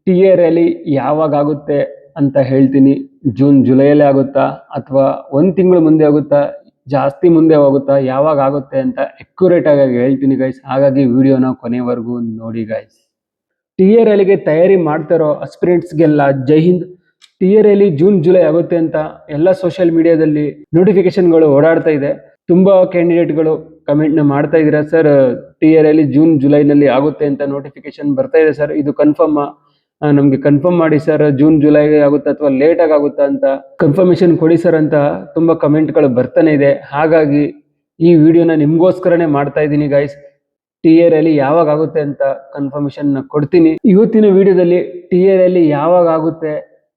TA. Rally ಯಾವಾಗ ಆಗುತ್ತೆ ಅಂತ ಹೇಳ್ತೀನಿ. ಜೂನ್ ಜುಲೈಯಲ್ಲಿ ಆಗುತ್ತಾ ಅಥವಾ ಒಂದು ತಿಂಗಳು ಮುಂದೆ ಆಗುತ್ತಾ, ಜಾಸ್ತಿ ಮುಂದೆ ಹೋಗುತ್ತಾ, ಯಾವಾಗ ಆಗುತ್ತೆ ಅಂತ ಅಕ್ಯುರೇಟ್ ಆಗಿ ಹೇಳ್ತೀನಿ ಗೈಸ್. ಹಾಗಾಗಿ ವಿಡಿಯೋನ ಕೊನೆವರೆಗೂ ನೋಡಿ ಗೈಸ್. ಟಿ.ಎ. ರ್ಯಾಲಿಗೆ ತಯಾರಿ ಮಾಡ್ತಾರೋ ಅಸ್ಪಿರೆಂಟ್ಸ್ಗೆಲ್ಲ ಜೈ ಹಿಂದ್. ಟಿ.ಎ. ರ್ಯಾಲಿ ಜೂನ್ ಜುಲೈ ಆಗುತ್ತೆ ಅಂತ ಎಲ್ಲ ಸೋಷಿಯಲ್ ಮೀಡಿಯಾದಲ್ಲಿ ನೋಟಿಫಿಕೇಶನ್ಗಳು ಓಡಾಡ್ತಾ ಇದೆ. ತುಂಬಾ ಕ್ಯಾಂಡಿಡೇಟ್ಗಳು ಕಮೆಂಟ್ನ ಮಾಡ್ತಾ ಇದ್ದೀರಾ, ಸರ್ ಟಿ.ಎ. ರ್ಯಾಲಿ ಜೂನ್ ಜುಲೈನಲ್ಲಿ ಆಗುತ್ತೆ ಅಂತ ನೋಟಿಫಿಕೇಶನ್ ಬರ್ತಾ ಇದೆ ಸರ್, ಇದು ಕನ್ಫರ್ಮ್ ನಮ್ಗೆ ಕನ್ಫರ್ಮ್ ಮಾಡಿ ಸರ್, ಜೂನ್ ಜುಲೈಗೆ ಆಗುತ್ತಾ ಅಥವಾ ಲೇಟ್ ಆಗುತ್ತಾ ಅಂತ ಕನ್ಫರ್ಮೇಶನ್ ಕೊಡಿ ಸರ್ ಅಂತ ತುಂಬಾ ಕಮೆಂಟ್ಗಳು ಬರ್ತಾನೆ ಇದೆ. ಹಾಗಾಗಿ ಈ ವಿಡಿಯೋನ ನಿಮ್ಗೋಸ್ಕರನೇ ಮಾಡ್ತಾ ಇದ್ದೀನಿ ಗೈಸ್. ಟಿ.ಎ. ರ್ಯಾಲಿ ಯಾವಾಗ ಆಗುತ್ತೆ ಅಂತ ಕನ್ಫರ್ಮೇಶನ್ ಕೊಡ್ತೀನಿ. ಇವತ್ತಿನ ವಿಡಿಯೋದಲ್ಲಿ ಟಿ.ಎ. ರ್ಯಾಲಿ ಯಾವಾಗ ಆಗುತ್ತೆ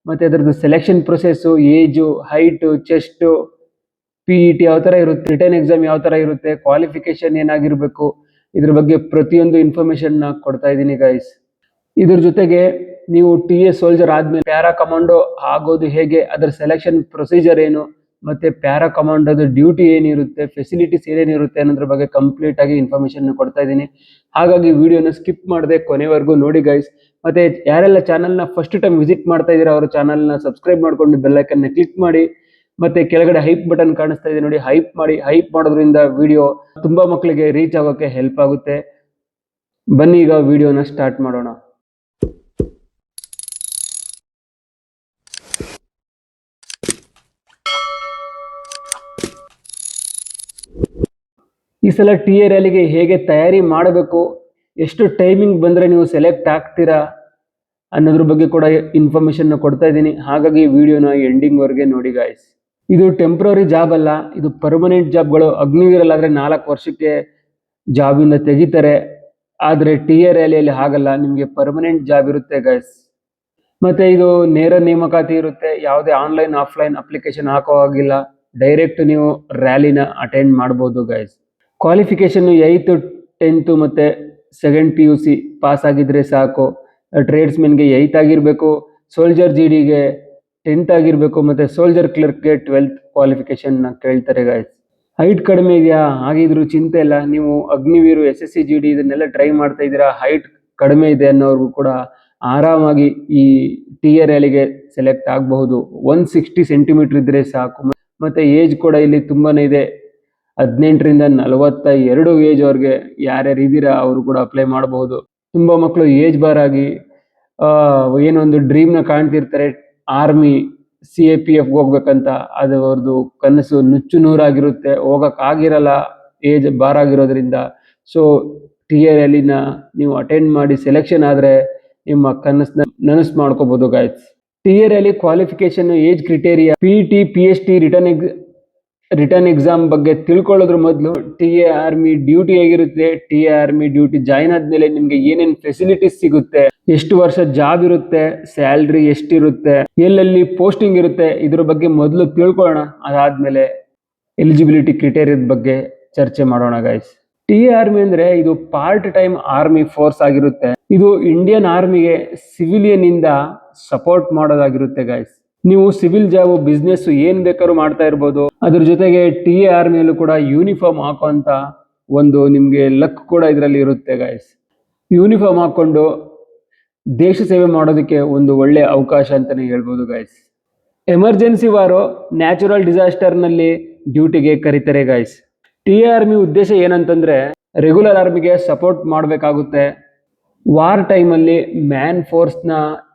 ಮತ್ತೆ ಅದರದ್ದು selection process, age, height, chest, PET ಯಾವ ತರ ಇರುತ್ತೆ, ರಿಟರ್ನ್ ಎಕ್ಸಾಮ್ ಯಾವ ತರ ಇರುತ್ತೆ, ಕ್ವಾಲಿಫಿಕೇಶನ್ ಏನಾಗಿರ್ಬೇಕು, ಇದ್ರ ಬಗ್ಗೆ ಪ್ರತಿಯೊಂದು ಇನ್ಫಾರ್ಮೇಶನ್ ಕೊಡ್ತಾ ಇದ್ದೀನಿ ಗೈಸ್. ಇದ್ರ ಜೊತೆಗೆ ನೀವು ಟಿ.ಎ. ಸೋಲ್ಜರ್ ಆದ್ಮೇಲೆ ಪ್ಯಾರಾ ಕಮಾಂಡೋ ಆಗೋದು ಹೇಗೆ, ಅದರ ಸೆಲೆಕ್ಷನ್ ಪ್ರೊಸೀಜರ್ ಏನು, ಮತ್ತೆ ಪ್ಯಾರಾ ಕಮಾಂಡೋದ ಡ್ಯೂಟಿ ಏನಿರುತ್ತೆ, ಫೆಸಿಲಿಟೀಸ್ ಏನೇನಿರುತ್ತೆ ಅನ್ನೋದ್ರ ಬಗ್ಗೆ ಕಂಪ್ಲೀಟ್ ಆಗಿ ಇನ್ಫಾರ್ಮೇಶನ್ ಕೊಡ್ತಾ ಇದ್ದೀನಿ. ಹಾಗಾಗಿ ವಿಡಿಯೋನ ಸ್ಕಿಪ್ ಮಾಡದೆ ಕೊನೆವರೆಗೂ ನೋಡಿ ಗೈಸ್. ಮತ್ತೆ ಯಾರೆಲ್ಲ ಚಾನಲ್ನ ಫಸ್ಟ್ ಟೈಮ್ ವಿಸಿಟ್ ಮಾಡ್ತಾ ಇದ್ದೀರಾ ಅವರು ಚಾನಲ್ನ ಸಬ್ಸ್ಕ್ರೈಬ್ ಮಾಡ್ಕೊಂಡು ಬೆಲ್ ಐಕನ್ನ ಕ್ಲಿಕ್ ಮಾಡಿ. ಮತ್ತೆ ಕೆಳಗಡೆ ಹೈಪ್ ಬಟನ್ ಕಾಣಿಸ್ತಾ ಇದೆ ನೋಡಿ, ಹೈಪ್ ಮಾಡಿ. ಹೈಪ್ ಮಾಡೋದ್ರಿಂದ ವಿಡಿಯೋ ತುಂಬಾ ಮಕ್ಕಳಿಗೆ ರೀಚ್ ಆಗೋಕೆ ಹೆಲ್ಪ್ ಆಗುತ್ತೆ. ಬನ್ನಿ ಈಗ ವಿಡಿಯೋನ ಸ್ಟಾರ್ಟ್ ಮಾಡೋಣ. ಈ ಸಲ ಟಿ.ಎ. ರ್ಯಾಲಿಗೆ ಹೇಗೆ ತಯಾರಿ ಮಾಡಬೇಕು, ಎಷ್ಟು ಟೈಮಿಂಗ್ ಬಂದರೆ ನೀವು ಸೆಲೆಕ್ಟ್ ಆಗ್ತೀರಾ ಅನ್ನೋದ್ರ ಬಗ್ಗೆ ಕೂಡ ಇನ್ಫಾರ್ಮೇಶನ್ ಕೊಡ್ತಾ ಇದ್ದೀನಿ. ಹಾಗಾಗಿ ವಿಡಿಯೋನ ಎಂಡಿಂಗ್ವರೆಗೆ ನೋಡಿ ಗಾಯ್ಸ್. ಇದು ಟೆಂಪ್ರರಿ ಜಾಬ್ ಅಲ್ಲ, ಇದು ಪರ್ಮನೆಂಟ್ ಜಾಬ್ಗಳು. ಅಗ್ನಿವೀರಲ್ಲಾದರೆ 4 ವರ್ಷಕ್ಕೆ ಜಾಬಿಂದ ತೆಗಿತಾರೆ, ಆದರೆ ಟಿ.ಎ. ರ್ಯಾಲಿಯಲ್ಲಿ ಹಾಗಲ್ಲ, ನಿಮಗೆ ಪರ್ಮನೆಂಟ್ ಜಾಬ್ ಇರುತ್ತೆ ಗೈಸ್. ಮತ್ತೆ ಇದು ನೇರ ನೇಮಕಾತಿ ಇರುತ್ತೆ, ಯಾವುದೇ ಆನ್ಲೈನ್ ಆಫ್ಲೈನ್ ಅಪ್ಲಿಕೇಶನ್ ಹಾಕೋ ಹಾಗಿಲ್ಲ, ಡೈರೆಕ್ಟ್ ನೀವು ರ್ಯಾಲಿನ ಅಟೆಂಡ್ ಮಾಡ್ಬೋದು ಗೈಸ್. ಕ್ವಾಲಿಫಿಕೇಶನ್ 8th 10th ಮತ್ತೆ 2nd PUC ಪಾಸ್ ಆಗಿದ್ರೆ ಸಾಕು. ಟ್ರೇಡ್ಸ್ಮೆನ್ಗೆ 8th ಆಗಿರಬೇಕು, ಸೋಲ್ಜರ್ GDಗೆ 10th ಆಗಿರಬೇಕು, ಮತ್ತೆ ಸೋಲ್ಜರ್ ಕ್ಲರ್ಕ್ಗೆ 12th ಕ್ವಾಲಿಫಿಕೇಶನ್ ಕೇಳ್ತಾರೆ ಗೈಸ್. ಹೈಟ್ ಕಡಿಮೆ ಇದೆಯಾ, ಹಾಗಿದ್ರು ಚಿಂತೆ ಇಲ್ಲ, ನೀವು ಅಗ್ನಿವೀರು, SSC GD ಇದನ್ನೆಲ್ಲ ಟ್ರೈ ಮಾಡ್ತಾ ಇದ್ದೀರಾ, ಹೈಟ್ ಕಡಿಮೆ ಇದೆ ಅನ್ನೋರ್ಗೂ ಕೂಡ ಆರಾಮಾಗಿ ಈ ಟಿ.ಎ. ರ್ಯಾಲಿಗೆ ಸೆಲೆಕ್ಟ್ ಆಗಬಹುದು. 160 ಸೆಂಟಿಮೀಟರ್ ಇದ್ರೆ ಸಾಕು. ಮತ್ತೆ ಏಜ್ ಕೂಡ ಇಲ್ಲಿ ತುಂಬಾನೇ ಇದೆ, 18ರಿಂದ 42 ಏಜ್ ಅವ್ರಿಗೆ ಯಾರ್ಯಾರು ಇದ್ದೀರಾ ಅವರು ಕೂಡ ಅಪ್ಲೈ ಮಾಡಬಹುದು. ತುಂಬಾ ಮಕ್ಕಳು ಏಜ್ ಬಾರ್ ಆಗಿ ಏನೊಂದು ಡ್ರೀಮ್ನ ಕಾಣ್ತಿರ್ತಾರೆ, ಆರ್ಮಿ CAPF ಹೋಗ್ಬೇಕಂತ. ಅದು ಅವ್ರದ್ದು ಕನಸು ನುಚ್ಚು ನೂರಾಗಿರುತ್ತೆ, ಹೋಗಕ್ಕಾಗಿರಲ್ಲ ಏಜ್ ಬಾರ್ ಆಗಿರೋದ್ರಿಂದ. So TA. ರ್ಯಾಲಿನ ನೀವು ಅಟೆಂಡ್ ಮಾಡಿ ಸೆಲೆಕ್ಷನ್ ಆದರೆ ನಿಮ್ಮ ಕನಸನ್ನ ನನಸು ಮಾಡ್ಕೋಬಹುದು guys. TA. Rally qualification, age criteria, PET PST written exam ಬಗ್ಗೆ ತಿಳ್ಕೊಳ್ಳೋದ್ರ ಮೊದಲು ಟಿ.ಎ. ಆರ್ಮಿ ಡ್ಯೂಟಿ ಹೇಗಿರುತ್ತೆ, ಟಿ.ಎ. ಆರ್ಮಿ ಡ್ಯೂಟಿ ಜಾಯಿನ್ ಆದ್ಮೇಲೆ ನಿಮ್ಗೆ ಏನೇನು ಫೆಸಿಲಿಟೀಸ್ ಸಿಗುತ್ತೆ, ಎಷ್ಟು ವರ್ಷ ಜಾಬ್ ಇರುತ್ತೆ, ಸ್ಯಾಲ್ರಿ ಎಷ್ಟಿರುತ್ತೆ, ಎಲ್ಲೆಲ್ಲಿ ಪೋಸ್ಟಿಂಗ್ ಇರುತ್ತೆ, ಇದ್ರ ಬಗ್ಗೆ ಮೊದಲು ತಿಳ್ಕೊಳ್ಳೋಣ. ಅದಾದ್ಮೇಲೆ ಎಲಿಜಿಬಿಲಿಟಿ ಕ್ರಿಟೇರಿಯದ ಬಗ್ಗೆ ಚರ್ಚೆ ಮಾಡೋಣ ಗೈಸ್. ಟಿ.ಎ. ಆರ್ಮಿ ಅಂದ್ರೆ ಇದು ಪಾರ್ಟ್ ಟೈಮ್ ಆರ್ಮಿ ಫೋರ್ಸ್ ಆಗಿರುತ್ತೆ. ಇದು ಇಂಡಿಯನ್ ಆರ್ಮಿಗೆ ಸಿವಿಲಿಯನ್ ಇಂದ ಸಪೋರ್ಟ್ ಮಾಡೋದಾಗಿರುತ್ತೆ ಗೈಸ್. ನೀವು ಸಿವಿಲ್ ಜಾಬ್, ಬಿಸ್ನೆಸ್ ಏನ್ ಬೇಕಾದ್ರೂ ಮಾಡ್ತಾ ಇರ್ಬೋದು. ಅದ್ರ ಜೊತೆಗೆ ಟಿ.ಎ. ಆರ್ಮಿಯಲ್ಲೂ ಕೂಡ ಯೂನಿಫಾರ್ಮ್ ಹಾಕೋಂತ ಒಂದು ನಿಮ್ಗೆ ಲಕ್ ಕೂಡ ಇದರಲ್ಲಿ ಇರುತ್ತೆ ಗೈಸ್. ಯೂನಿಫಾರ್ಮ್ ಹಾಕೊಂಡು ದೇಶ ಸೇವೆ ಮಾಡೋದಕ್ಕೆ ಒಂದು ಒಳ್ಳೆ ಅವಕಾಶ ಅಂತಾನೆ ಹೇಳ್ಬೋದು ಗೈಸ್. ಎಮರ್ಜೆನ್ಸಿ ವಾರು, ನ್ಯಾಚುರಲ್ ಡಿಸಾಸ್ಟರ್ ನಲ್ಲಿ ಡ್ಯೂಟಿಗೆ ಕರೀತಾರೆ ಗೈಸ್. ಟಿ.ಎ. ಆರ್ಮಿ ಉದ್ದೇಶ ಏನಂತಂದ್ರೆ ರೆಗ್ಯುಲರ್ ಆರ್ಮಿಗೆ ಸಪೋರ್ಟ್ ಮಾಡಬೇಕಾಗುತ್ತೆ. ವಾರ್ ಟೈಮಲ್ಲಿ ಮ್ಯಾನ್ ಫೋರ್ಸ್ನ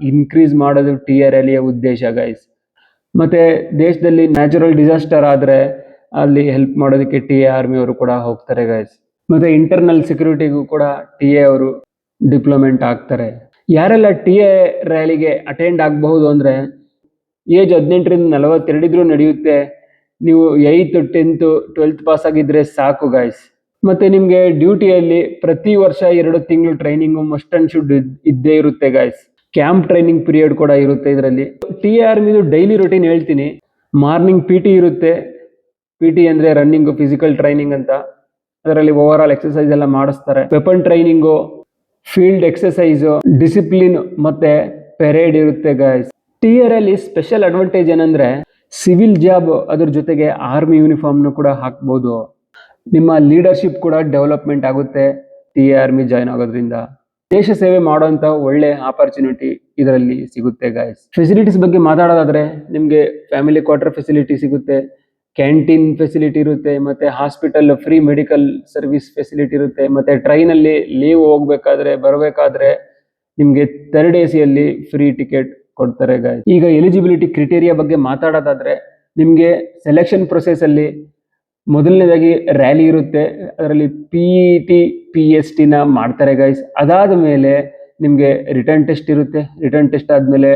ಇನ್ಕ್ರೀಸ್ ಮಾಡೋದು ಟಿ.ಎ. ರ್ಯಾಲಿಯ ಉದ್ದೇಶ ಗೈಸ್. ಮತ್ತೆ ದೇಶದಲ್ಲಿ ನ್ಯಾಚುರಲ್ ಡಿಸಾಸ್ಟರ್ ಆದರೆ ಅಲ್ಲಿ ಹೆಲ್ಪ್ ಮಾಡೋದಕ್ಕೆ ಟಿ.ಎ. ಆರ್ಮಿ ಅವರು ಕೂಡ ಹೋಗ್ತಾರೆ ಗೈಸ್. ಮತ್ತೆ ಇಂಟರ್ನಲ್ ಸೆಕ್ಯೂರಿಟಿಗೂ ಕೂಡ ಟಿ.ಎ. ಅವರು ಡಿಪ್ಲೊಮೆಂಟ್ ಆಗ್ತಾರೆ. ಯಾರೆಲ್ಲ ಟಿ.ಎ. ರ್ಯಾಲಿಗೆ ಅಟೆಂಡ್ ಆಗಬಹುದು ಅಂದರೆ ಏಜ್ 18ರಿಂದ 42 ಇದ್ರೂ ನಡೆಯುತ್ತೆ. ನೀವು 8th 10th 12th ಪಾಸ್ ಆಗಿದ್ರೆ ಸಾಕು ಗೈಸ್. ಮತ್ತೆ ನಿಮ್ಗೆ ಡ್ಯೂಟಿಯಲ್ಲಿ ಪ್ರತಿ ವರ್ಷ 2 ತಿಂಗಳು ಟ್ರೈನಿಂಗ್ ಮಸ್ಟ್ ಅಂಡ್ ಶುಡ್ ಇದ್ದೇ ಇರುತ್ತೆ ಗೈಸ್. ಕ್ಯಾಂಪ್ ಟ್ರೈನಿಂಗ್ ಪೀರಿಯಡ್ ಕೂಡ ಇರುತ್ತೆ ಇದರಲ್ಲಿ. ಟಿ.ಎ. ಆರ್ಮಿದು ಡೈಲಿ ರೂಟೀನ್ ಹೇಳ್ತೀನಿ. ಮಾರ್ನಿಂಗ್ PT ಇರುತ್ತೆ. PT ಅಂದ್ರೆ ರನ್ನಿಂಗ್, ಫಿಸಿಕಲ್ ಟ್ರೈನಿಂಗ್ ಅಂತ. ಅದರಲ್ಲಿ ಓವರ್ ಆಲ್ ಎಕ್ಸರ್ಸೈಸ್ ಎಲ್ಲ ಮಾಡಿಸ್ತಾರೆ. Weapon training, field exercise, discipline ಮತ್ತೆ ಪೆರೇಡ್ ಇರುತ್ತೆ guys. TA. Rally special advantage ಏನಂದ್ರೆ ಸಿವಿಲ್ ಜಾಬ್, ಅದ್ರ ಜೊತೆಗೆ ಆರ್ಮಿ ಯೂನಿಫಾರ್ಮ್ನು ಕೂಡ ಹಾಕ್ಬೋದು. ನಿಮ್ಮ ಲೀಡರ್ಶಿಪ್ ಕೂಡ ಡೆವಲಪ್ಮೆಂಟ್ ಆಗುತ್ತೆ ಟಿ.ಎ. ಆರ್ಮಿ ಜಾಯ್ನ್ ಆಗೋದ್ರಿಂದ. ದೇಶ ಸೇವೆ ಮಾಡುವಂತ ಒಳ್ಳೆ ಆಪರ್ಚುನಿಟಿ ಇದರಲ್ಲಿ ಸಿಗುತ್ತೆ ಗಾಯ್ಸ್. ಫೆಸಿಲಿಟೀಸ್ ಬಗ್ಗೆ ಮಾತಾಡೋದಾದ್ರೆ ನಿಮ್ಗೆ ಫ್ಯಾಮಿಲಿ ಕ್ವಾರ್ಟರ್ ಫೆಸಿಲಿಟಿ ಸಿಗುತ್ತೆ, ಕ್ಯಾಂಟೀನ್ ಫೆಸಿಲಿಟಿ ಇರುತ್ತೆ, ಮತ್ತೆ hospital free medical service facility ಇರುತ್ತೆ, ಮತ್ತೆ ಟ್ರೈನ್ ಅಲ್ಲಿ ಲೀವ್ ಹೋಗ್ಬೇಕಾದ್ರೆ ಬರಬೇಕಾದ್ರೆ ನಿಮ್ಗೆ ಥರ್ಡ್ AC ಯಲ್ಲಿ ಫ್ರೀ ಟಿಕೆಟ್ ಕೊಡ್ತಾರೆ ಗಾಯ್ಸ್. ಈಗ ಎಲಿಜಿಬಿಲಿಟಿ ಕ್ರಿಟೇರಿಯಾ ಬಗ್ಗೆ ಮಾತಾಡೋದಾದ್ರೆ ನಿಮ್ಗೆ ಸೆಲೆಕ್ಷನ್ ಪ್ರೊಸೆಸ್ ಅಲ್ಲಿ ಮೊದಲನೇದಾಗಿ ರ್ಯಾಲಿ ಇರುತ್ತೆ, ಅದರಲ್ಲಿ PET PST ನ ಮಾಡ್ತಾರೆ ಗೈಸ್. ಅದಾದ ಮೇಲೆ ನಿಮಗೆ ರಿಟರ್ನ್ ಟೆಸ್ಟ್ ಇರುತ್ತೆ, ರಿಟರ್ನ್ ಟೆಸ್ಟ್ ಆದಮೇಲೆ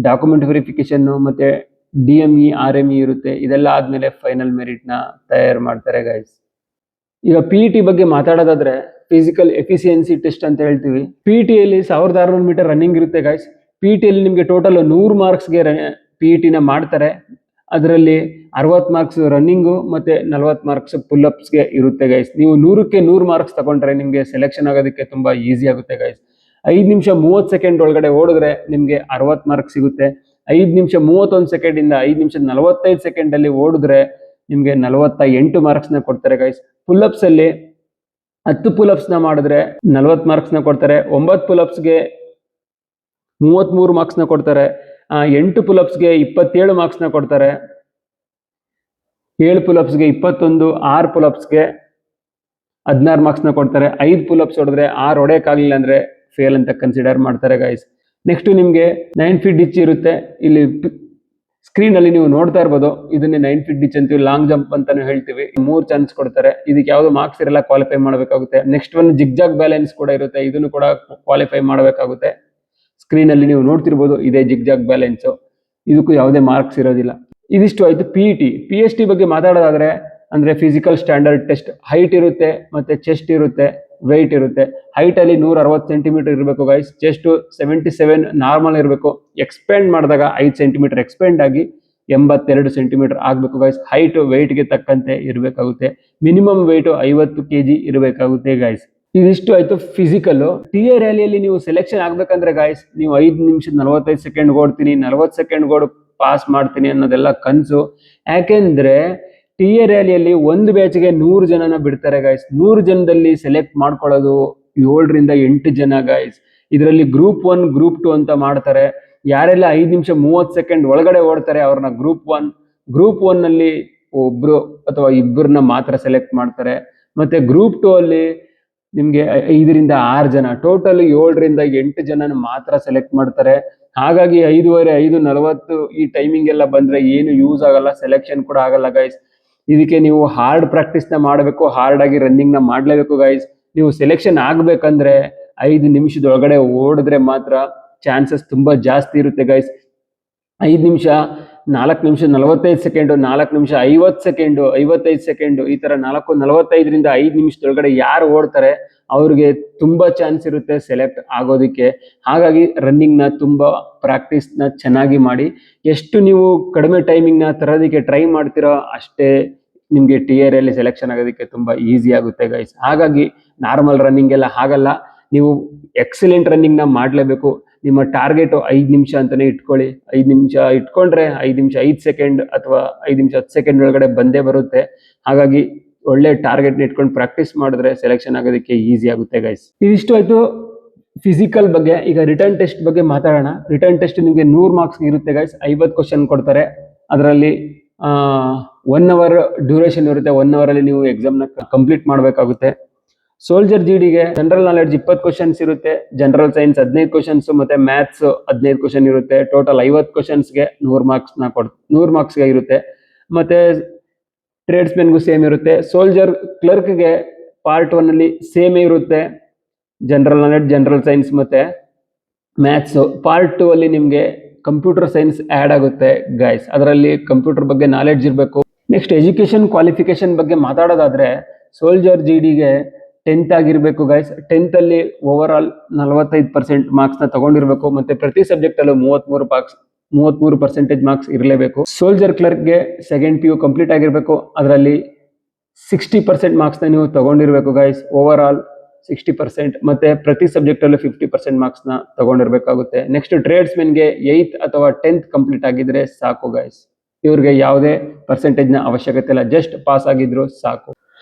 ಡಾಕ್ಯುಮೆಂಟ್ ವೆರಿಫಿಕೇಶನ್ ಮತ್ತೆ DME RME ಇರುತ್ತೆ. ಇದೆಲ್ಲ ಆದಮೇಲೆ ಫೈನಲ್ ಮೆರಿಟ್ನ ತಯಾರು ಮಾಡ್ತಾರೆ ಗೈಸ್. ಈಗ PET ಬಗ್ಗೆ ಮಾತಾಡೋದಾದ್ರೆ ಫಿಸಿಕಲ್ ಎಫಿಷಿಯನ್ಸಿ ಟೆಸ್ಟ್ ಅಂತ ಹೇಳ್ತೀವಿ. PET ಯಲ್ಲಿ 1600 ಮೀಟರ್ ರನ್ನಿಂಗ್ ಇರುತ್ತೆ ಗೈಸ್. PET ಯಲ್ಲಿ ನಿಮಗೆ ಟೋಟಲ್ 100 ಮಾರ್ಕ್ಸ್ಗೆ PET ನ ಮಾಡ್ತಾರೆ. ಅದರಲ್ಲಿ 60 ಮಾರ್ಕ್ಸ್ ರನ್ನಿಂಗು ಮತ್ತೆ 40 ಮಾರ್ಕ್ಸ್ ಪುಲ್ಅಪ್ಸ್ಗೆ ಇರುತ್ತೆ ಗೈಸ್. ನೀವು 100ಕ್ಕೆ 100 ಮಾರ್ಕ್ಸ್ ತಗೊಂಡ್ರೆ ನಿಮಗೆ ಸೆಲೆಕ್ಷನ್ ಆಗೋದಕ್ಕೆ ತುಂಬಾ ಈಸಿ ಆಗುತ್ತೆ ಗೈಸ್. 5 ನಿಮಿಷ 30 ಸೆಕೆಂಡ್ ಒಳಗಡೆ ಓಡಿದ್ರೆ ನಿಮಗೆ 60 ಮಾರ್ಕ್ಸ್ ಸಿಗುತ್ತೆ. 5 ನಿಮಿಷ 31 ಸೆಕೆಂಡ್ ಇಂದ 5 ನಿಮಿಷ 45 ಸೆಕೆಂಡ್ ಅಲ್ಲಿ ಓಡಿದ್ರೆ ನಿಮಗೆ 48 ಮಾರ್ಕ್ಸ್ ನ ಕೊಡ್ತಾರೆ ಗೈಸ್. ಪುಲ್ಅಪ್ಸ್ ಅಲ್ಲಿ 10 ಪುಲ್ಅಪ್ಸ್ ನ ಮಾಡಿದ್ರೆ 40 ಮಾರ್ಕ್ಸ್ ನ ಕೊಡ್ತಾರೆ. 9 ಪುಲ್ಅಪ್ಸ್ಗೆ 33 ಮಾರ್ಕ್ಸ್ ನ ಕೊಡ್ತಾರೆ. 8 ಪುಲ್ಅಪ್ಸ್ಗೆ 27 ಮಾರ್ಕ್ಸ್ ನ ಕೊಡ್ತಾರೆ. 7 ಪುಲ್ಅಪ್ಸ್ಗೆ 21, 6 ಪುಲ್ಅಪ್ಸ್ಗೆ 16 ಮಾರ್ಕ್ಸ್ ನ ಕೊಡ್ತಾರೆ. 5 ಪುಲ್ಅಪ್ಸ್ ಹೊಡೆದ್ರೆ 6 ಹೊಡೆಯಕ್ಕಾಗಲಿಲ್ಲ ಅಂದ್ರೆ ಫೇಲ್ ಅಂತ ಕನ್ಸಿಡರ್ ಮಾಡ್ತಾರೆ ಗೈಸ್. ನೆಕ್ಸ್ಟ್ ನಿಮ್ಗೆ 9 ಫೀಟ್ ಡಿಚ್ ಇರುತ್ತೆ. ಇಲ್ಲಿ ಸ್ಕ್ರೀನ್ ಅಲ್ಲಿ ನೀವು ನೋಡ್ತಾ ಇರ್ಬೋದು, ಇದನ್ನೇ 9 ಫೀಟ್ ಡಿಚ್ ಅಂತೀವಿ, ಲಾಂಗ್ ಜಂಪ್ ಅಂತಾನು ಹೇಳ್ತೀವಿ. 3 ಚಾನ್ಸ್ ಕೊಡ್ತಾರೆ. ಇದಕ್ಕೆ ಯಾವ್ದು ಮಾರ್ಕ್ಸ್ ಇರಲ್ಲ, ಕ್ವಾಲಿಫೈ ಮಾಡಬೇಕಾಗುತ್ತೆ. ನೆಕ್ಸ್ಟ್ ಒಂದು ಜಿಗ್ಜಾಗ್ ಬ್ಯಾಲೆನ್ಸ್ ಕೂಡ ಇರುತ್ತೆ, ಇದನ್ನು ಕೂಡ ಕ್ವಾಲಿಫೈ ಮಾಡಬೇಕಾಗುತ್ತೆ. ಸ್ಕ್ರೀನ್ ಅಲ್ಲಿ ನೀವು ನೋಡ್ತಿರ್ಬೋದು, ಇದೇ ಜಿಗ್ಜಾಗ್ ಬ್ಯಾಲೆನ್ಸ್, ಇದಕ್ಕೂ ಯಾವುದೇ ಮಾರ್ಕ್ಸ್ ಇರೋದಿಲ್ಲ. ಇದಿಷ್ಟು ಆಯ್ತು PET. PST ಬಗ್ಗೆ ಮಾತಾಡೋದಾದ್ರೆ ಅಂದ್ರೆ ಫಿಸಿಕಲ್ ಸ್ಟ್ಯಾಂಡರ್ಡ್ ಟೆಸ್ಟ್. ಹೈಟ್ ಇರುತ್ತೆ, ಮತ್ತೆ ಚೆಸ್ಟ್ ಇರುತ್ತೆ, ವೆಯ್ಟ್ ಇರುತ್ತೆ. ಹೈಟ್ ಅಲ್ಲಿ 160 ಸೆಂಟಿಮೀಟರ್ ಇರಬೇಕು ಗೈಸ್. ಚೆಸ್ಟ್ 77 ನಾರ್ಮಲ್ ಇರಬೇಕು. ಎಕ್ಸ್ಪೆಂಡ್ ಮಾಡಿದಾಗ 5 ಸೆಂಟಿಮೀಟರ್ ಎಕ್ಸ್ಪೆಂಡ್ ಆಗಿ 82 ಸೆಂಟಿಮೀಟರ್ ಆಗ್ಬೇಕು ಗೈಸ್. ಹೈಟ್ ವೆಯ್ಟ್ಗೆ ತಕ್ಕಂತೆ ಇರಬೇಕಾಗುತ್ತೆ. ಮಿನಿಮಮ್ ವೆಯ್ಟ್ 50 kg ಇರಬೇಕಾಗುತ್ತೆ ಗೈಸ್. ಇದಿಷ್ಟು ಆಯ್ತು ಫಿಸಿಕಲ್. TA ರ್ಯಾಲಿಯಲ್ಲಿ ನೀವು ಸೆಲೆಕ್ಷನ್ ಆಗ್ಬೇಕಂದ್ರೆ ಗಾಯ್ಸ್, ನೀವು 5 ನಿಮಿಷ 45 ಸೆಕೆಂಡ್ ಓಡ್ತೀನಿ, 40 ಸೆಕೆಂಡ್ ಓಡ್ ಪಾಸ್ ಮಾಡ್ತೀನಿ ಅನ್ನೋದೆಲ್ಲ ಕನಸು. ಯಾಕೆಂದ್ರೆ TA ರ್ಯಾಲಿಯಲ್ಲಿ ಒಂದು ಬ್ಯಾಚ್ಗೆ 100 ಜನನ ಬಿಡ್ತಾರೆ ಗಾಯ್ಸ್. 100 ಜನದಲ್ಲಿ ಸೆಲೆಕ್ಟ್ ಮಾಡ್ಕೊಳ್ಳೋದು 7 ರಿಂದ 8 ಜನ ಗಾಯ್ಸ್. ಇದರಲ್ಲಿ ಗ್ರೂಪ್ 1 ಗ್ರೂಪ್ 2 ಅಂತ ಮಾಡ್ತಾರೆ. ಯಾರೆಲ್ಲ 5 ನಿಮಿಷ 30 ಸೆಕೆಂಡ್ ಒಳಗಡೆ ಓಡ್ತಾರೆ ಅವ್ರನ್ನ ಗ್ರೂಪ್ 1. ಗ್ರೂಪ್ 1 ನಲ್ಲಿ ಒಬ್ರು ಅಥವಾ ಇಬ್ಬರನ್ನ ಮಾತ್ರ ಸೆಲೆಕ್ಟ್ ಮಾಡ್ತಾರೆ. ಮತ್ತೆ ಗ್ರೂಪ್ 2 ಅಲ್ಲಿ ನಿಮ್ಗೆ 5 ರಿಂದ 6 ಜನ, ಟೋಟಲ್ 7 ರಿಂದ 8 ಜನನ ಮಾತ್ರ ಸೆಲೆಕ್ಟ್ ಮಾಡ್ತಾರೆ. ಹಾಗಾಗಿ 5:30, 5:40 ಈ ಟೈಮಿಂಗ್ ಎಲ್ಲ ಬಂದ್ರೆ ಏನು ಯೂಸ್ ಆಗಲ್ಲ, ಸೆಲೆಕ್ಷನ್ ಕೂಡ ಆಗಲ್ಲ ಗೈಸ್. ಇದಕ್ಕೆ ನೀವು ಹಾರ್ಡ್ ಪ್ರಾಕ್ಟೀಸ್ ನ ಮಾಡಬೇಕು, ಹಾರ್ಡ್ ಆಗಿ ರನ್ನಿಂಗ್ ನ ಮಾಡ್ಲೇಬೇಕು ಗೈಸ್. ನೀವು ಸೆಲೆಕ್ಷನ್ ಆಗ್ಬೇಕಂದ್ರೆ 5 ನಿಮಿಷದೊಳಗಡೆ ಓಡಿದ್ರೆ ಮಾತ್ರ ಚಾನ್ಸಸ್ ತುಂಬಾ ಜಾಸ್ತಿ ಇರುತ್ತೆ ಗೈಸ್. 5 ನಿಮಿಷ 4 ನಿಮಿಷ 45 ಸೆಕೆಂಡ್, 4 ನಿಮಿಷ 50 ಸೆಕೆಂಡ್, 55 ಸೆಕೆಂಡ್, ಈ ತರ 4:45 ರಿಂದ 5 ನಿಮಿಷದೊಳಗಡೆ ಯಾರು ಓಡ್ತಾರೆ ಅವ್ರಿಗೆ ತುಂಬಾ ಚಾನ್ಸ್ ಇರುತ್ತೆ ಸೆಲೆಕ್ಟ್ ಆಗೋದಿಕ್ಕೆ. ಹಾಗಾಗಿ ರನ್ನಿಂಗ್ ನ ತುಂಬಾ ಪ್ರಾಕ್ಟೀಸ್ ನ ಚೆನ್ನಾಗಿ ಮಾಡಿ. ಎಷ್ಟು ನೀವು ಕಡಿಮೆ ಟೈಮಿಂಗ್ ನ ತರೋದಕ್ಕೆ ಟ್ರೈ ಮಾಡ್ತೀರೋ ಅಷ್ಟೇ ನಿಮ್ಗೆ TA ರ್ಯಾಲಿ ಸೆಲೆಕ್ಷನ್ ಆಗೋದಕ್ಕೆ ತುಂಬಾ ಈಸಿ ಆಗುತ್ತೆ ಗೈಸ್. ಹಾಗಾಗಿ ನಾರ್ಮಲ್ ರನ್ನಿಂಗ್ ಎಲ್ಲ ಆಗಲ್ಲ, ನೀವು ಎಕ್ಸಲೆಂಟ್ ರನ್ನಿಂಗ್ ನ ಮಾಡ್ಲೇಬೇಕು. ನಿಮ್ಮ ಟಾರ್ಗೆಟ್ 5 ನಿಮಿಷ ಅಂತಾನೆ ಇಟ್ಕೊಳ್ಳಿ. 5 ನಿಮಿಷ ಇಟ್ಕೊಂಡ್ರೆ 5 ನಿಮಿಷ 5 ಸೆಕೆಂಡ್ ಅಥವಾ 5 ನಿಮಿಷ 10 ಸೆಕೆಂಡ್ ಒಳಗಡೆ ಬಂದೇ ಬರುತ್ತೆ. ಹಾಗಾಗಿ ಒಳ್ಳೆ ಟಾರ್ಗೆಟ್ ಇಟ್ಕೊಂಡು ಪ್ರಾಕ್ಟೀಸ್ ಮಾಡಿದ್ರೆ ಸೆಲೆಕ್ಷನ್ ಆಗೋದಕ್ಕೆ ಈಸಿ ಆಗುತ್ತೆ ಗೈಸ್. ಇದಿಷ್ಟು ಆಯ್ತು ಫಿಸಿಕಲ್ ಬಗ್ಗೆ. ಈಗ ರಿಟರ್ನ್ ಟೆಸ್ಟ್ ಬಗ್ಗೆ ಮಾತಾಡೋಣ. ರಿಟರ್ನ್ ಟೆಸ್ಟ್ ನಿಮಗೆ 100 ಮಾರ್ಕ್ಸ್ ಇರುತ್ತೆ ಗೈಸ್. 50 ಕ್ವಶನ್ ಕೊಡ್ತಾರೆ. ಅದರಲ್ಲಿ 1 ಅವರ್ ಡ್ಯೂರೇಷನ್ ಇರುತ್ತೆ. 1 ಅವರ್ ಅಲ್ಲಿ ನೀವು ಎಕ್ಸಾಮ್ ನ ಕಂಪ್ಲೀಟ್ ಮಾಡಬೇಕಾಗುತ್ತೆ. ಸೋಲ್ಜರ್ GDಗೆ ಜನರಲ್ ನಾಲೆಡ್ಜ್ 20 ಕ್ವಶನ್ಸ್ ಇರುತ್ತೆ, ಜನರಲ್ ಸೈನ್ಸ್ 15 ಕ್ವಶನ್ಸ್, ಮತ್ತೆ ಮ್ಯಾಥ್ಸ್ 15 ಕ್ವಶನ್ ಇರುತ್ತೆ. ಟೋಟಲ್ 50 ಕ್ವಶನ್ಸ್ಗೆ 100 ಮಾರ್ಕ್ಸ್ಗೆ ಇರುತ್ತೆ. ಮತ್ತೆ ಟ್ರೇಡ್ಸ್ ಮೆನ್ಗೂ ಸೇಮ್ ಇರುತ್ತೆ. ಸೋಲ್ಜರ್ ಕ್ಲರ್ಕ್ಗೆ ಪಾರ್ಟ್ 1 ಅಲ್ಲಿ ಸೇಮ್ ಇರುತ್ತೆ, ಜನರಲ್ ನಾಲೆಡ್ಜ್, ಜನರಲ್ ಸೈನ್ಸ್ ಮತ್ತೆ ಮ್ಯಾಥ್ಸ್. ಪಾರ್ಟ್ 2 ಅಲ್ಲಿ ನಿಮಗೆ ಕಂಪ್ಯೂಟರ್ ಸೈನ್ಸ್ ಆ್ಯಡ್ ಆಗುತ್ತೆ ಗೈಸ್. ಅದರಲ್ಲಿ ಕಂಪ್ಯೂಟರ್ ಬಗ್ಗೆ ನಾಲೆಡ್ಜ್ ಇರಬೇಕು. ನೆಕ್ಸ್ಟ್ ಎಜುಕೇಶನ್ ಕ್ವಾಲಿಫಿಕೇಶನ್ ಬಗ್ಗೆ ಮಾತಾಡೋದಾದ್ರೆ ಸೋಲ್ಜರ್ GDಗೆ 10th ಆಗಿರ್ಬೇಕು ಗೈಸ್. 10th ಅಲ್ಲಿ ಓವರ್ ಆಲ್ 45% ಮಾರ್ಕ್ಸ್ ನ ತಗೊಂಡಿರ್ಬೇಕು. ಮತ್ತೆ ಪ್ರತಿ ಸಬ್ಜೆಕ್ಟ್ ಅಲ್ಲೂ 33% ಮಾರ್ಕ್ಸ್ ಇರಲೇಬೇಕು. ಸೋಲ್ಜರ್ ಕ್ಲರ್ಕ್ಗೆ 2nd PU ಕಂಪ್ಲೀಟ್ ಆಗಿರ್ಬೇಕು. ಅದರಲ್ಲಿ 60% ಮಾರ್ಕ್ಸ್ ನ ನೀವು ತಗೊಂಡಿರ್ಬೇಕು ಗೈಸ್. Over all 60%. ಮತ್ತೆ ಪ್ರತಿ ಸಬ್ಜೆಕ್ಟ್ ಅಲ್ಲೂ 50% ಮಾರ್ಕ್ಸ್ ನ ತಗೊಂಡಿರ್ಬೇಕಾಗುತ್ತೆ. ನೆಕ್ಸ್ಟ್ ಟ್ರೇಡ್ಸ್ ಮೆನ್ಗೆ 8th ಅಥವಾ 10th ಕಂಪ್ಲೀಟ್ ಆಗಿದ್ರೆ ಸಾಕು ಗೈಸ್. ಇವ್ರಿಗೆ ಯಾವುದೇ ಪರ್ಸೆಂಟೇಜ್ ನ ಅವಶ್ಯಕತೆ ಇಲ್ಲ, ಜಸ್ಟ್ ಪಾಸ್ ಆಗಿದ್ರು ಸಾಕು.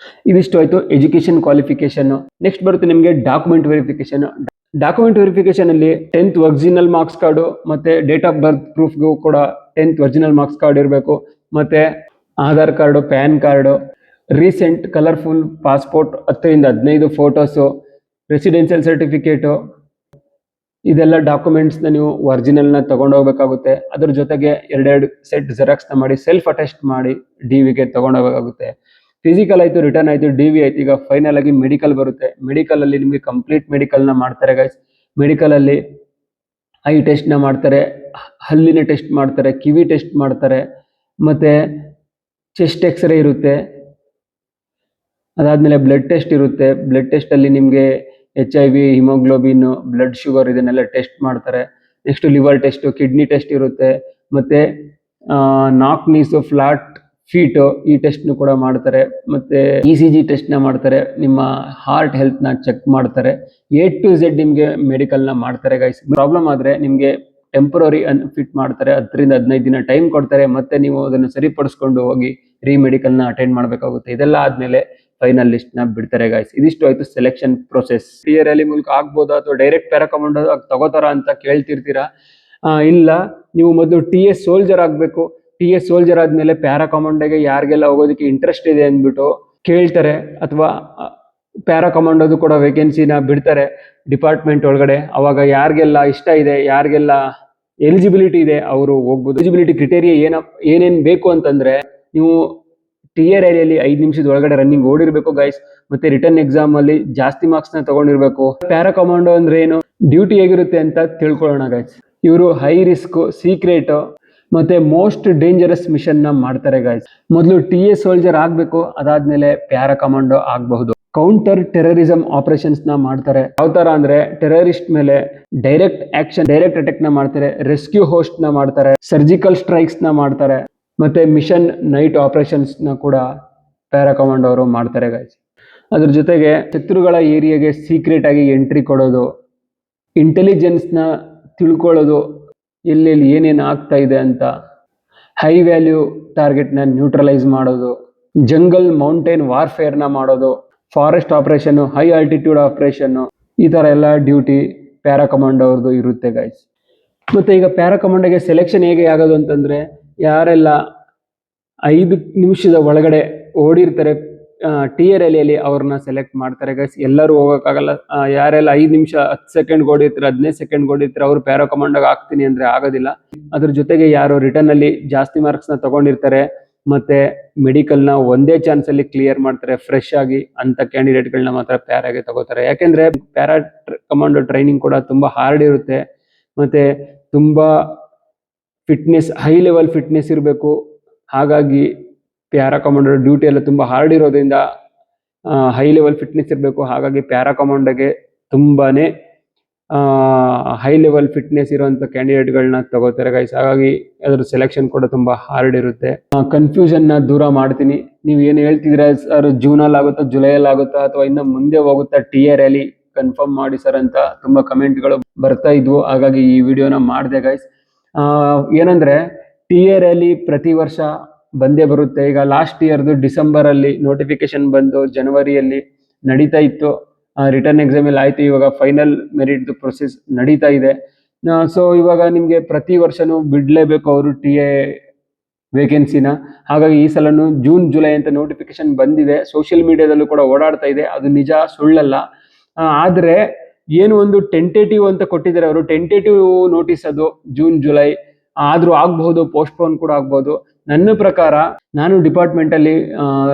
ಇದಿಷ್ಟು ಆಯ್ತು ಎಜುಕೇಶನ್ ಕ್ವಾಲಿಫಿಕೇಶನ್. ನೆಕ್ಸ್ಟ್ ಬರುತ್ತೆ ನಿಮಗೆ ಡಾಕ್ಯುಮೆಂಟ್ ವೆರಿಫಿಕೇಶನ್. ಡಾಕ್ಯುಮೆಂಟ್ ವೆರಿಫಿಕೇಶನ್ ಅಲ್ಲಿ 10th ಒರಿಜಿನಲ್ ಮಾರ್ಕ್ಸ್ ಕಾರ್ಡು ಮತ್ತೆ ಡೇಟ್ ಆಫ್ ಬರ್ತ್ ಪ್ರೂಫ್ಗೂ ಕೂಡ 10th ಒರಿಜಿನಲ್ ಮಾರ್ಕ್ಸ್ ಕಾರ್ಡ್ ಇರಬೇಕು. ಮತ್ತೆ Aadhaar card, PAN card, recent colourful passport 10ರಿಂದ 15 ಫೋಟೋಸು, ರೆಸಿಡೆನ್ಷಿಯಲ್ ಸರ್ಟಿಫಿಕೇಟು, ಇದೆಲ್ಲ ಡಾಕ್ಯುಮೆಂಟ್ಸ್ನ ನೀವು ಒರಿಜಿನಲ್ನ ತಗೊಂಡು ಹೋಗ್ಬೇಕಾಗುತ್ತೆ. ಅದ್ರ ಜೊತೆಗೆ 2 ಸೆಟ್ ಜೆರಾಕ್ಸ್ನ ಮಾಡಿ ಸೆಲ್ಫ್ ಅಟೆಸ್ಟ್ ಮಾಡಿ DVಗೆ ತಗೊಂಡು ಹೋಗಬೇಕಾಗುತ್ತೆ. ಫಿಸಿಕಲ್ ಆಯಿತು, ರಿಟರ್ನ್ ಆಯಿತು, DV ಆಯ್ತು. ಈಗ ಫೈನಲ್ ಆಗಿ ಮೆಡಿಕಲ್ ಬರುತ್ತೆ. ಮೆಡಿಕಲಲ್ಲಿ ನಿಮಗೆ ಕಂಪ್ಲೀಟ್ ಮೆಡಿಕಲ್ನ ಮಾಡ್ತಾರೆ ಗೈಸ್. ಮೆಡಿಕಲಲ್ಲಿ ಐ ಟೆಸ್ಟ್ನ ಮಾಡ್ತಾರೆ, ಹಲ್ಲಿನ ಟೆಸ್ಟ್ ಮಾಡ್ತಾರೆ, ಕಿವಿ ಟೆಸ್ಟ್ ಮಾಡ್ತಾರೆ, ಮತ್ತು ಚೆಸ್ಟ್ ಎಕ್ಸ್ರೇ ಇರುತ್ತೆ. ಅದಾದಮೇಲೆ ಬ್ಲಡ್ ಟೆಸ್ಟ್ ಇರುತ್ತೆ. ಬ್ಲಡ್ ಟೆಸ್ಟಲ್ಲಿ ನಿಮಗೆ HIV, ಹಿಮೋಗ್ಲೋಬಿನ್, ಬ್ಲಡ್ ಶುಗರ್ ಇದನ್ನೆಲ್ಲ ಟೆಸ್ಟ್ ಮಾಡ್ತಾರೆ. Next liver test, kidney test ಇರುತ್ತೆ. ಮತ್ತು ನಾಕ್ ನೀಸು, ಫ್ಲಾಟ್ ಫೀಟು ಈ ಟೆಸ್ಟ್ನು ಕೂಡ ಮಾಡ್ತಾರೆ. ಮತ್ತು ECG ಟೆಸ್ಟ್ನ ಮಾಡ್ತಾರೆ. ನಿಮ್ಮ ಹಾರ್ಟ್ ಹೆಲ್ತ್ನ ಚೆಕ್ ಮಾಡ್ತಾರೆ. A to Z ನಿಮಗೆ ಮೆಡಿಕಲ್ನ ಮಾಡ್ತಾರೆ ಗೈಸ್. ಪ್ರಾಬ್ಲಮ್ ಆದರೆ ನಿಮಗೆ ಟೆಂಪ್ರರಿ ಅನ್ಫಿಟ್ ಮಾಡ್ತಾರೆ. 10ರಿಂದ 15 ದಿನ ಟೈಮ್ ಕೊಡ್ತಾರೆ. ಮತ್ತೆ ನೀವು ಅದನ್ನು ಸರಿಪಡಿಸ್ಕೊಂಡು ಹೋಗಿ ಮೆಡಿಕಲ್ನ ಅಟೆಂಡ್ ಮಾಡಬೇಕಾಗುತ್ತೆ. ಇದೆಲ್ಲ ಆದಮೇಲೆ ಫೈನಲ್ ಲಿಸ್ಟ್ನ ಬಿಡ್ತಾರೆ ಗೈಸ್. ಇದಿಷ್ಟು ಆಯಿತು ಸೆಲೆಕ್ಷನ್ ಪ್ರೊಸೆಸ್. ರ್ಯಾಲಿ ಮೂಲಕ ಆಗ್ಬೋದಾ ಅಥವಾ ಡೈರೆಕ್ಟ್ ಪ್ಯಾರಾಕಮಾಂಡೋ ತಗೋತಾರ ಅಂತ ಕೇಳ್ತಿರ್ತೀರಾ. ಇಲ್ಲ, ನೀವು ಮೊದಲು TS ಸೋಲ್ಜರ್ ಆಗಬೇಕು. TS ಸೋಲ್ಜರ್ ಆದಮೇಲೆ ಪ್ಯಾರಾಕಮಾಂಡೋಗೆ ಯಾರಿಗೆಲ್ಲ ಹೋಗೋದಕ್ಕೆ ಇಂಟ್ರೆಸ್ಟ್ ಇದೆ ಅಂದ್ಬಿಟ್ಟು ಕೇಳ್ತಾರೆ. ಅಥವಾ ಪ್ಯಾರಾಕಮಾಂಡೋದು ಕೂಡ ವೇಕೆನ್ಸಿನ ಬಿಡ್ತಾರೆ ಡಿಪಾರ್ಟ್ಮೆಂಟ್ ಒಳಗಡೆ. ಅವಾಗ ಯಾರಿಗೆಲ್ಲ ಇಷ್ಟ ಇದೆ, ಯಾರಿಗೆಲ್ಲ ಎಲಿಜಿಬಿಲಿಟಿ ಇದೆ ಅವರು ಹೋಗ್ಬೋದು. ಎಲಿಜಿಬಿಲಿಟಿ ಕ್ರಿಟೇರಿಯಾ ಏನೇನು ಬೇಕು ಅಂತಂದರೆ, ನೀವು ರ್ಯಾಲಿಯಲ್ಲಿ 5 ನಿಮಿಷದ ಒಳಗಡೆ ರನ್ನಿಂಗ್ ಓಡಿರ್ಬೇಕು ಗೈಸ್. ಮತ್ತೆ ರಿಟರ್ನ್ ಎಕ್ಸಾಮ್ ಅಲ್ಲಿ ಜಾಸ್ತಿ ಮಾರ್ಕ್ಸ್ನ ತಗೊಂಡಿರ್ಬೇಕು. ಪ್ಯಾರಾಕಮಾಂಡೋ ಅಂದ್ರೆ ಏನು, ಡ್ಯೂಟಿ ಹೇಗಿರುತ್ತೆ ಅಂತ ತಿಳ್ಕೊಳ್ಳೋಣ ಗೈಸ್. ಇವರು ಹೈ ರಿಸ್ಕ್, ಸೀಕ್ರೆಟ್ ಮತ್ತೆ ಮೋಸ್ಟ್ ಡೇಂಜರಸ್ ಮಿಷನ್ನ ಮಾಡ್ತಾರೆ ಗೈಸ್. ಮೊದಲು TS ಸೋಲ್ಜರ್ ಆಗಬೇಕು, ಅದಾದ್ಮೇಲೆ ಪ್ಯಾರಾಕಮಾಂಡೋ ಆಗಬಹುದು. ಕೌಂಟರ್ ಟೆರರಿಸಮ್ ಆಪರೇಷನ್ಸ್ ನ ಮಾಡ್ತಾರೆ. ಯಾವ ತರ ಅಂದ್ರೆ, ಟೆರರಿಸ್ಟ್ ಮೇಲೆ ಡೈರೆಕ್ಟ್ ಆಕ್ಷನ್, ಡೈರೆಕ್ಟ್ ಅಟ್ಯಾಕ್ ನ ಮಾಡ್ತಾರೆ. ರೆಸ್ಕ್ಯೂ ಹೋಸ್ಟ್ ನ ಮಾಡ್ತಾರೆ. ಸರ್ಜಿಕಲ್ ಸ್ಟ್ರೈಕ್ಸ್ ನ ಮಾಡ್ತಾರೆ. ಮತ್ತೆ ಮಿಷನ್ ನೈಟ್ ಆಪರೇಷನ್ಸ್ ನ ಕೂಡ ಪ್ಯಾರಾಕಮಾಂಡೋ ಅವರು ಮಾಡ್ತಾರೆ ಗೈಸ್. ಅದ್ರ ಜೊತೆಗೆ ಶತ್ರುಗಳ ಏರಿಯಾಗೆ ಸೀಕ್ರೆಟ್ ಆಗಿ ಎಂಟ್ರಿ ಕೊಡೋದು, ಇಂಟೆಲಿಜೆನ್ಸ್ ನ ತಿಳ್ಕೊಳ್ಳೋದು, ಎಲ್ಲೆಲ್ಲಿ ಏನೇನು ಆಗ್ತಾ ಇದೆ ಅಂತ, ಹೈ ವ್ಯಾಲ್ಯೂ ಟಾರ್ಗೆಟ್ ನ ನ್ಯೂಟ್ರಲೈಸ್ ಮಾಡೋದು, ಜಂಗಲ್ ಮೌಂಟೇನ್ ವಾರ್ಫೇರ್ ನ ಮಾಡೋದು, forest operation, high altitude operation, ಈ ತರ ಎಲ್ಲ ಡ್ಯೂಟಿ ಪ್ಯಾರಾಕಮಾಂಡೋ ಅವ್ರದ್ದು ಇರುತ್ತೆ ಗೈಸ್. ಮತ್ತೆ ಈಗ ಪ್ಯಾರಾಕಮಾಂಡೋಗೆ ಸೆಲೆಕ್ಷನ್ ಹೇಗೆ ಆಗೋದು ಅಂತಂದ್ರೆ, ಯಾರೆಲ್ಲ 5 ನಿಮಿಷದ ಒಳಗಡೆ ಓಡಿರ್ತಾರೆ ರ್ಯಾಲಿಯಲ್ಲಿ ಅವ್ರನ್ನ ಸೆಲೆಕ್ಟ್ ಮಾಡ್ತಾರೆ ಗೈಸ್. ಎಲ್ಲರೂ ಹೋಗೋಕ್ಕಾಗಲ್ಲ. ಯಾರೆಲ್ಲ 5 ನಿಮಿಷ 10 ಸೆಕೆಂಡ್ ಓಡಿರ್ತಾರೆ, 15 ಸೆಕೆಂಡ್ ಓಡಿರ್ತಾರೆ, ಅವರು ಪ್ಯಾರಾಕಮಾಂಡೋಗೆ ಆಗ್ತೀನಿ ಅಂದ್ರೆ ಆಗೋದಿಲ್ಲ. ಅದ್ರ ಜೊತೆಗೆ ಯಾರು ರಿಟರ್ನ್ ಅಲ್ಲಿ ಜಾಸ್ತಿ ಮಾರ್ಕ್ಸ್ನ ತಗೊಂಡಿರ್ತಾರೆ ಮತ್ತೆ ಮೆಡಿಕಲ್ನ ಒಂದೇ ಚಾನ್ಸ್ ಅಲ್ಲಿ ಕ್ಲಿಯರ್ ಮಾಡ್ತಾರೆ ಫ್ರೆಶ್ ಆಗಿ, ಅಂತ ಕ್ಯಾಂಡಿಡೇಟ್ಗಳನ್ನ ಮಾತ್ರ ಪ್ಯಾರಾಗೆ ತಗೋತಾರೆ. ಯಾಕೆಂದ್ರೆ ಪ್ಯಾರಾ ಕಮಾಂಡೋ ಟ್ರೈನಿಂಗ್ ಕೂಡ ತುಂಬಾ ಹಾರ್ಡ್ ಇರುತ್ತೆ. ಮತ್ತೆ ತುಂಬಾ ಫಿಟ್ನೆಸ್, ಹೈ ಲೆವೆಲ್ ಫಿಟ್ನೆಸ್ ಇರಬೇಕು. ಹಾಗಾಗಿ ಪ್ಯಾರಾಕಮಾಂಡೋ ಡ್ಯೂಟಿ ಎಲ್ಲ ತುಂಬಾ ಹಾರ್ಡ್ ಇರೋದ್ರಿಂದ ಹೈ ಲೆವೆಲ್ ಫಿಟ್ನೆಸ್ ಇರಬೇಕು. ಹಾಗಾಗಿ ಪ್ಯಾರಾಕಮಾಂಡೋಗೆ ತುಂಬಾನೇ ಹೈ ಲೆವೆಲ್ ಫಿಟ್ನೆಸ್ ಇರುವಂತ ಕ್ಯಾಂಡಿಡೇಟ್ಗಳನ್ನ ತಗೋತಾರೆ ಗೈಸ್. ಹಾಗಾಗಿ ಅದ್ರ ಸೆಲೆಕ್ಷನ್ ಕೂಡ ತುಂಬಾ ಹಾರ್ಡ್ ಇರುತ್ತೆ. ಕನ್ಫ್ಯೂಷನ್ ನ ದೂರ ಮಾಡ್ತೀನಿ. ನೀವು ಏನು ಹೇಳ್ತಿದ್ರೆ ಸರ್, ಜೂನಲ್ಲಿ ಆಗುತ್ತಾ, ಜುಲೈಯಲ್ಲಿ ಆಗುತ್ತಾ, ಅಥವಾ ಇನ್ನು ಮುಂದೆ ಹೋಗುತ್ತಾ ರ್ಯಾಲಿ, ಕನ್ಫರ್ಮ್ ಮಾಡಿ ಸರ್ ಅಂತ ತುಂಬಾ ಕಮೆಂಟ್ಗಳು ಬರ್ತಾ ಇದ್ವು. ಹಾಗಾಗಿ ಈ ವಿಡಿಯೋನ ಮಾಡಿದೆ ಗೈಸ್. ಏನಂದ್ರೆ ರ್ಯಾಲಿ ಪ್ರತಿ ವರ್ಷ ಬಂದೇ ಬರುತ್ತೆ. ಈಗ ಲಾಸ್ಟ್ ಇಯರ್ದು ಡಿಸೆಂಬರ್ ಅಲ್ಲಿ ನೋಟಿಫಿಕೇಶನ್ ಬಂದು ಜನವರಿಯಲ್ಲಿ ನಡೀತಾ ಇತ್ತು. ರಿಟರ್ನ್ ಎಕ್ಸಾಮ್ ಅಲ್ಲಿ ಆಯ್ತು. ಇವಾಗ ಫೈನಲ್ ಮೆರಿಟ್ ಪ್ರೊಸೆಸ್ ನಡೀತಾ ಇದೆ. ಸೊ ಇವಾಗ ನಿಮ್ಗೆ ಪ್ರತಿ ವರ್ಷನೂ ಬಿಡ್ಲೇಬೇಕು ಅವರು ವೇಕೆನ್ಸಿನ. ಹಾಗಾಗಿ ಈ ಸಲನು ಜೂನ್ ಜುಲೈ ಅಂತ ನೋಟಿಫಿಕೇಶನ್ ಬಂದಿದೆ. ಸೋಷಿಯಲ್ ಮೀಡಿಯಾದಲ್ಲೂ ಕೂಡ ಓಡಾಡ್ತಾ ಇದೆ. ಅದು ನಿಜ, ಸುಳ್ಳಲ್ಲ. ಆದ್ರೆ ಏನು ಒಂದು ಟೆಂಟೇಟಿವ್ ಅಂತ ಕೊಟ್ಟಿದ್ದಾರೆ ಅವರು. ಟೆಂಟೇಟಿವ್ ನೋಟಿಸ್ ಅದು ಜೂನ್ ಜುಲೈ ಆದ್ರೂ ಆಗ್ಬಹುದು, ಪೋಸ್ಟ್ಪೋನ್ ಕೂಡ ಆಗ್ಬಹುದು. ನನ್ನ ಪ್ರಕಾರ, ನಾನು ಡಿಪಾರ್ಟ್ಮೆಂಟ್ ಅಲ್ಲಿ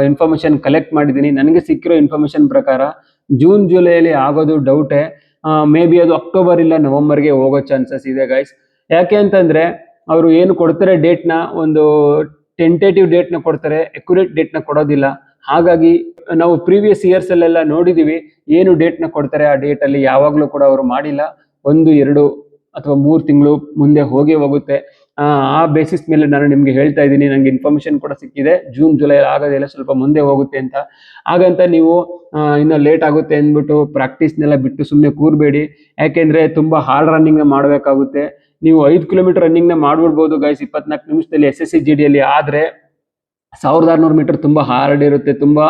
ಇನ್ಫಾರ್ಮೇಶನ್ ಕಲೆಕ್ಟ್ ಮಾಡಿದ್ದೀನಿ. ನನಗೆ ಸಿಕ್ಕಿರೋ ಇನ್ಫಾರ್ಮೇಶನ್ ಪ್ರಕಾರ ಜೂನ್ ಜುಲೈಯಲ್ಲಿ ಆಗೋದು ಡೌಟೇ. ಮೇ ಬಿ ಅದು ಅಕ್ಟೋಬರ್ ಇಲ್ಲ ನವೆಂಬರ್ಗೆ ಹೋಗೋ ಚಾನ್ಸಸ್ ಇದೆ ಗೈಸ್. ಯಾಕೆ ಅಂತಂದ್ರೆ ಅವರು ಏನು ಕೊಡ್ತಾರೆ ಡೇಟ್ನ, ಒಂದು ಟೆಂಟೇಟಿವ್ ಡೇಟ್ನ ಕೊಡ್ತಾರೆ, ಅಕ್ಯುರೇಟ್ ಡೇಟ್ನ ಕೊಡೋದಿಲ್ಲ. ಹಾಗಾಗಿ ನಾವು ಪ್ರೀವಿಯಸ್ ಇಯರ್ಸ್ ಅಲ್ಲೆಲ್ಲ ನೋಡಿದೀವಿ, ಏನು ಡೇಟ್ನ ಕೊಡ್ತಾರೆ ಆ ಡೇಟ್ ಅಲ್ಲಿ ಯಾವಾಗ್ಲೂ ಕೂಡ ಅವರು ಮಾಡಿಲ್ಲ. 1, 2 ಅಥವಾ 3 ತಿಂಗಳು ಮುಂದೆ ಹೋಗುತ್ತೆ. ಆ ಬೇಸಿಸ್ ಮೇಲೆ ನಾನು ನಿಮ್ಗೆ ಹೇಳ್ತಾ ಇದ್ದೀನಿ. ನಂಗೆ ಇನ್ಫಾರ್ಮೇಶನ್ ಕೂಡ ಸಿಕ್ಕಿದೆ, ಜೂನ್ ಜುಲೈ ಆಗೋದಿಲ್ಲ, ಸ್ವಲ್ಪ ಮುಂದೆ ಹೋಗುತ್ತೆ ಅಂತ. ಹಾಗಂತ ನೀವು ಇನ್ನು ಲೇಟ್ ಆಗುತ್ತೆ ಅಂದ್ಬಿಟ್ಟು ಪ್ರಾಕ್ಟೀಸ್ನೆಲ್ಲ ಬಿಟ್ಟು ಸುಮ್ಮನೆ ಕೂರ್ಬೇಡಿ. ಯಾಕೆಂದ್ರೆ ತುಂಬಾ ಹಾರ್ಡ್ ರನ್ನಿಂಗ್ ಮಾಡಬೇಕಾಗುತ್ತೆ. ನೀವು 5 ಕಿಲೋಮೀಟರ್ ರನ್ನಿಂಗ್ ನ ಮಾಡ್ಬಿಡ್ಬೋದು ಗೈಸ್ 24 ನಿಮಿಷದಲ್ಲಿ SSC GD ಯಲ್ಲಿ. ಆದ್ರೆ 1600 ಮೀಟರ್ ತುಂಬ ಹಾರ್ಡ್ ಇರುತ್ತೆ, ತುಂಬ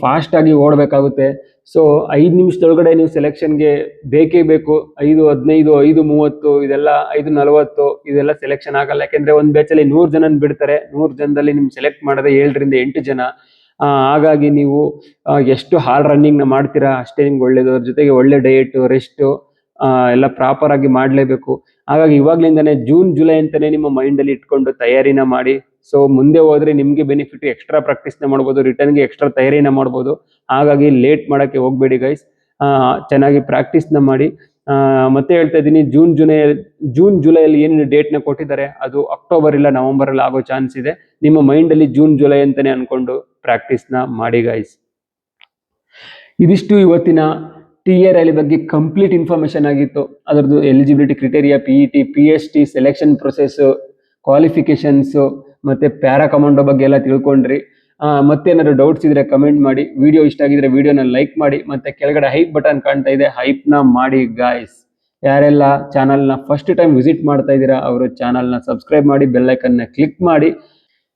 ಫಾಸ್ಟಾಗಿ ಓಡಬೇಕಾಗುತ್ತೆ. ಸೊ 5 ನಿಮಿಷದೊಳಗಡೆ ನೀವು ಸೆಲೆಕ್ಷನ್ಗೆ ಬೇಕೇ ಬೇಕು. 5:15, 5:30 ಇದೆಲ್ಲ, 5:40 ಇದೆಲ್ಲ ಸೆಲೆಕ್ಷನ್ ಆಗಲ್ಲ. ಯಾಕೆಂದರೆ ಒಂದು ಬ್ಯಾಚಲ್ಲಿ 100 ಜನನ ಬಿಡ್ತಾರೆ. 100 ಜನದಲ್ಲಿ ನಿಮ್ಗೆ ಸೆಲೆಕ್ಟ್ ಮಾಡೋದೇ 7ರಿಂದ 8 ಜನ. ಹಾಗಾಗಿ ನೀವು ಎಷ್ಟು ಹಾರ್ಡ್ ರನ್ನಿಂಗ್ನ ಮಾಡ್ತೀರಾ ಅಷ್ಟೇ ನಿಮ್ಗೆ ಒಳ್ಳೇದು. ಅದ್ರ ಜೊತೆಗೆ ಒಳ್ಳೆ ಡಯಟು, ರೆಸ್ಟು ಎಲ್ಲ ಪ್ರಾಪರಾಗಿ ಮಾಡಲೇಬೇಕು. ಹಾಗಾಗಿ ಇವಾಗಲಿಂದನೇ ಜೂನ್ ಜುಲೈ ಅಂತಲೇ ನಿಮ್ಮ ಮೈಂಡಲ್ಲಿ ಇಟ್ಕೊಂಡು ತಯಾರಿನ ಮಾಡಿ. ಸೊ ಮುಂದೆ ಹೋದರೆ ನಿಮಗೆ ಬೆನಿಫಿಟ್, ಎಕ್ಸ್ಟ್ರಾ ಪ್ರಾಕ್ಟೀಸ್ನ ಮಾಡ್ಬೋದು, ರಿಟರ್ನ್ಗೆ ಎಕ್ಸ್ಟ್ರಾ ತಯಾರಿನ ಮಾಡ್ಬೋದು. ಹಾಗಾಗಿ ಲೇಟ್ ಮಾಡೋಕ್ಕೆ ಹೋಗಬೇಡಿ ಗೈಸ್, ಚೆನ್ನಾಗಿ ಪ್ರಾಕ್ಟೀಸ್ನ ಮಾಡಿ. ಮತ್ತೆ ಹೇಳ್ತಾ ಇದ್ದೀನಿ, ಜೂನ್ ಜುಲೈಯಲ್ಲಿ ಏನೇನು ಡೇಟ್ನ ಕೊಟ್ಟಿದ್ದಾರೆ ಅದು ಅಕ್ಟೋಬರ್ ಇಲ್ಲ ನವೆಂಬರಲ್ಲಿ ಆಗೋ ಚಾನ್ಸ್ ಇದೆ. ನಿಮ್ಮ ಮೈಂಡಲ್ಲಿ ಜೂನ್ ಜುಲೈ ಅಂತಲೇ ಅಂದ್ಕೊಂಡು ಪ್ರಾಕ್ಟೀಸ್ನ ಮಾಡಿ ಗೈಸ್. ಇದಿಷ್ಟು ಇವತ್ತಿನ TA ರ್ಯಾಲಿ ಬಗ್ಗೆ ಕಂಪ್ಲೀಟ್ ಇನ್ಫಾರ್ಮೇಷನ್ ಆಗಿತ್ತು. ಅದರದ್ದು eligibility criteria, PET, PST, selection process, qualifications ಮತ್ತು ಪ್ಯಾರಾ ಕಮಾಂಡೋ ಬಗ್ಗೆ ಎಲ್ಲ ತಿಳ್ಕೊಂಡ್ರಿ. ಮತ್ತೇನಾದ್ರು ಡೌಟ್ಸ್ ಇದ್ರೆ ಕಮೆಂಟ್ ಮಾಡಿ. ವಿಡಿಯೋ ಇಷ್ಟ ಆಗಿದ್ರೆ ವಿಡಿಯೋನ ಲೈಕ್ ಮಾಡಿ, ಮತ್ತು ಕೆಳಗಡೆ ಹೈಪ್ ಬಟನ್ ಕಾಣ್ತಾ ಇದೆ, ಹೈಪ್ನ ಮಾಡಿ ಗಾಯ್ಸ್. ಯಾರೆಲ್ಲ ಚಾನಲ್ನ ಫಸ್ಟ್ ಟೈಮ್ ವಿಸಿಟ್ ಮಾಡ್ತಾ ಇದ್ದೀರಾ ಅವರು ಚಾನಲ್ನ ಸಬ್ಸ್ಕ್ರೈಬ್ ಮಾಡಿ, ಬೆಲ್ಲೈಕನ್ನ ಕ್ಲಿಕ್ ಮಾಡಿ.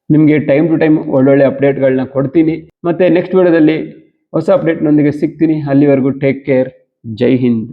ನಿಮಗೆ ಟೈಮ್ ಟು ಟೈಮ್ ಒಳ್ಳೊಳ್ಳೆ ಅಪ್ಡೇಟ್ಗಳನ್ನ ಕೊಡ್ತೀನಿ. ಮತ್ತು ನೆಕ್ಸ್ಟ್ ವಿಡಿಯೋದಲ್ಲಿ ಹೊಸ ಅಪ್ಡೇಟ್ನೊಂದಿಗೆ ಸಿಗ್ತೀನಿ. ಅಲ್ಲಿವರೆಗೂ ಟೇಕ್ ಕೇರ್. ಜೈ ಹಿಂದ್.